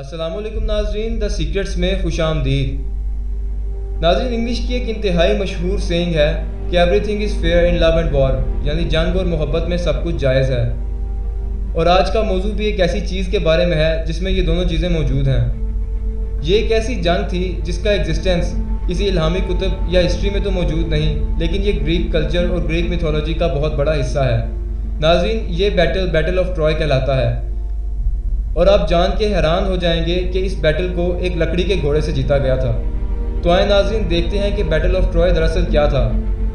अस्सलाम वालेकुम नाजरीन, द सीक्रेट्स में खुश आमदीद। नाजरीन, इंग्लिश की एक इंतहाई मशहूर सेइंग है कि everything is fair in love and war, यानी जंग और मोहब्बत में सब कुछ जायज़ है। और आज का मौजू भी एक ऐसी चीज़ के बारे में है जिसमें ये दोनों चीज़ें मौजूद हैं। ये एक ऐसी जंग थी जिसका एग्जिस्टेंस किसी इल्हामी कुतुब या हिस्ट्री में तो मौजूद नहीं, लेकिन ये ग्रीक कल्चर और ग्रीक मिथोलॉजी का बहुत बड़ा हिस्सा है। नाजरीन, ये बैटल ऑफ ट्रॉय कहलाता है। और आप जान के हैरान हो जाएंगे कि इस बैटल को एक लकड़ी के घोड़े से जीता गया था। तो आए नाजरीन, देखते हैं कि बैटल ऑफ ट्रॉय दरअसल क्या था।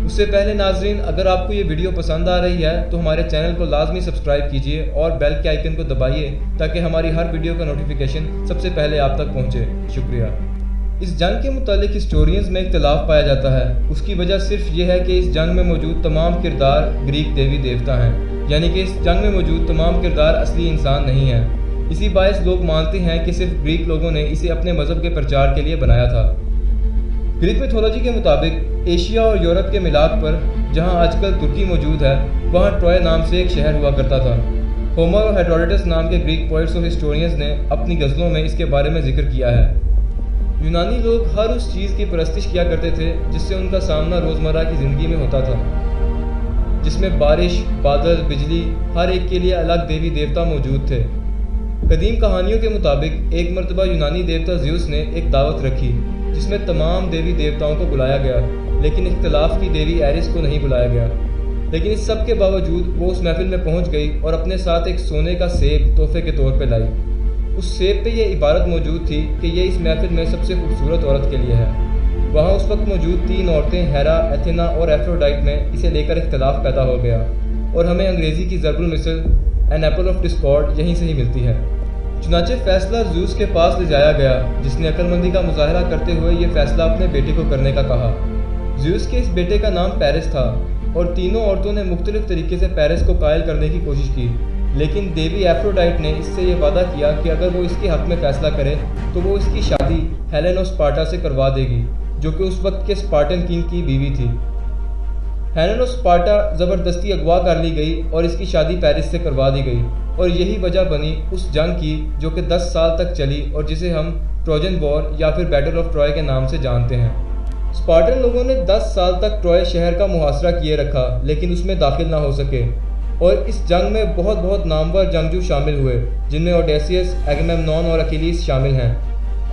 उससे पहले नाजरीन, अगर आपको ये वीडियो पसंद आ रही है तो हमारे चैनल को लाजमी सब्सक्राइब कीजिए और बेल के आइकन को दबाइए ताकि हमारी हर वीडियो का नोटिफिकेशन सबसे पहले आप तक पहुँचे। शुक्रिया। इस जंग के मुतालिक हिस्टोरियंस में इख्तलाफ पाया जाता है। उसकी वजह सिर्फ ये है कि इस जंग में मौजूद तमाम किरदार ग्रीक देवी देवता हैं, यानी कि इस जंग में मौजूद तमाम किरदार असली इंसान नहीं हैं। इसी बायस लोग मानते हैं कि सिर्फ ग्रीक लोगों ने इसे अपने मज़हब के प्रचार के लिए बनाया था। ग्रीक मिथोलॉजी के मुताबिक एशिया और यूरोप के मिलाप पर, जहां आजकल तुर्की मौजूद है, वहां ट्रॉय नाम से एक शहर हुआ करता था। होमर और हेरोडोटस नाम के ग्रीक पोइट्स और हिस्टोरियंस ने अपनी गज़लों में इसके बारे में जिक्र किया है। यूनानी लोग हर उस चीज़ की परस्तिश किया करते थे जिससे उनका सामना रोज़मर्रा की ज़िंदगी में होता था, जिसमें बारिश, बादल, बिजली, हर एक के लिए अलग देवी देवता मौजूद थे। कदीम कहानियों के मुताबिक एक मरतबा यूनानी देवता ज़्यूस ने एक दावत रखी जिसमें तमाम देवी देवताओं को बुलाया गया, लेकिन इख्तलाफ की देवी एरिस को नहीं बुलाया गया। लेकिन इस सब के बावजूद वो उस महफिल में पहुंच गई और अपने साथ एक सोने का सेब तोहफे के तौर पे लाई। उस सेब पे ये इबारत मौजूद थी कि ये इस महफिल में सबसे खूबसूरत औरत के लिए है। वहाँ उस वक्त मौजूद 3 औरतें हेरा, एथेना और एफ्रोडाइट में इसे लेकर इख्तलाफ पैदा हो गया और हमें अंग्रेज़ी की ज़रबुल मिसल एन एप्पल ऑफ डिस्कॉर्ड यहीं से ही मिलती है। चुनाचे फैसला ज़्यूस के पास ले जाया गया, जिसने अक्लमंदी का मुजाहरा करते हुए ये फैसला अपने बेटे को करने का कहा। ज़्यूस के इस बेटे का नाम पेरिस था और तीनों औरतों ने मुख्तलिफ तरीके से पेरिस को कायल करने की कोशिश की, लेकिन देवी एफ्रोडाइट ने इससे ये वादा किया कि अगर वो इसके हक़ में फ़ैसला करे तो वो इसकी शादी हेलेन ऑफ स्पार्टा से करवा देगी, जो कि उस वक्त के स्पार्टन किंग की बीवी थी। हेलेन ऑफ स्पार्टा ज़बरदस्ती अगवा कर ली गई और इसकी शादी पेरिस से करवा दी गई, और यही वजह बनी उस जंग की जो कि 10 साल तक चली और जिसे हम ट्रोजन वॉर या फिर बैटल ऑफ ट्रॉय के नाम से जानते हैं। स्पार्टन लोगों ने 10 साल तक ट्रॉय शहर का मुहासरा किए रखा, लेकिन उसमें दाखिल ना हो सके। और इस जंग में बहुत नामवर जंगजू शामिल हुए, जिनमें ओडेसियस, एगमेमनॉन और अकीलीस शामिल हैं।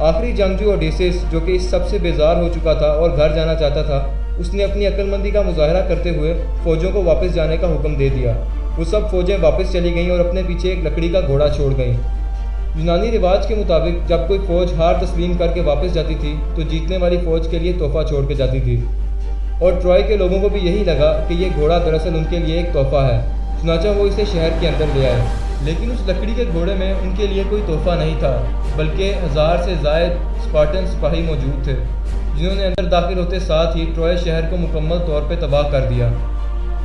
आखिरी जंगजू ओडेसियस, जो कि इस सबसे बेजार हो चुका था और घर जाना चाहता था, उसने अपनी अक्लमंदी का मुजाहरा करते हुए फ़ौजों को वापस जाने का हुक्म दे दिया। वो सब फ़ौजें वापस चली गईं और अपने पीछे एक लकड़ी का घोड़ा छोड़ गईं। यूनानी रिवाज के मुताबिक जब कोई फ़ौज हार तस्लीम करके वापस जाती थी तो जीतने वाली फ़ौज के लिए तोहफ़ा छोड़ के जाती थी, और ट्रॉय के लोगों को भी यही लगा कि ये घोड़ा दरअसल उनके लिए एक तोहफ़ा है, चुनाचा वो इसे शहर के अंदर ले आए। लेकिन उस लकड़ी के घोड़े में उनके लिए कोई तोहफ़ा नहीं था, बल्कि 1000 से ज़ायद स्पार्टन सिपाही मौजूद थे, जिन्होंने अंदर दाखिल होते साथ ही ट्रॉय शहर को मुकम्मल तौर पर तबाह कर दिया।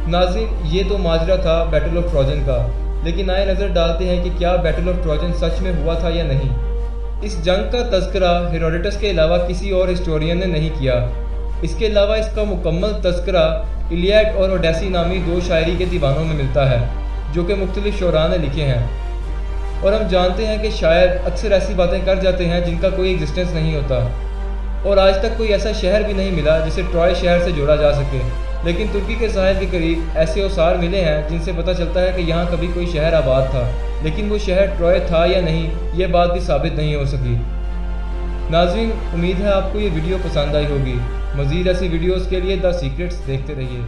नाज़रीन, ये तो माजरा था बैटल ऑफ ट्रोजन का, लेकिन आए नज़र डालते हैं कि क्या बैटल ऑफ ट्रोजन सच में हुआ था या नहीं। इस जंग का तज़किरा हेरोडोटस के अलावा किसी और हिस्टोरियन ने नहीं किया। इसके अलावा इसका मुकम्मल तज़किरा इलियड और ओडेसी नामी 2 शायरी के दीवानों में मिलता है, जो कि मुख्तलिफ शोरा ने लिखे हैं। और हम जानते हैं कि शायर अक्सर ऐसी बातें कर जाते हैं जिनका कोई एग्जिस्टेंस नहीं होता, और आज तक कोई ऐसा शहर भी नहीं मिला जिसे ट्रॉय शहर से जोड़ा जा सके। लेकिन तुर्की के साहिल के करीब ऐसे औसार मिले हैं जिनसे पता चलता है कि यहाँ कभी कोई शहर आबाद था, लेकिन वो शहर ट्रॉय था या नहीं, ये बात भी साबित नहीं हो सकी। नाज़रीन, उम्मीद है आपको ये वीडियो पसंद आई होगी। मज़ीद ऐसी वीडियोज़ के लिए द सीक्रेट्स देखते रहिए।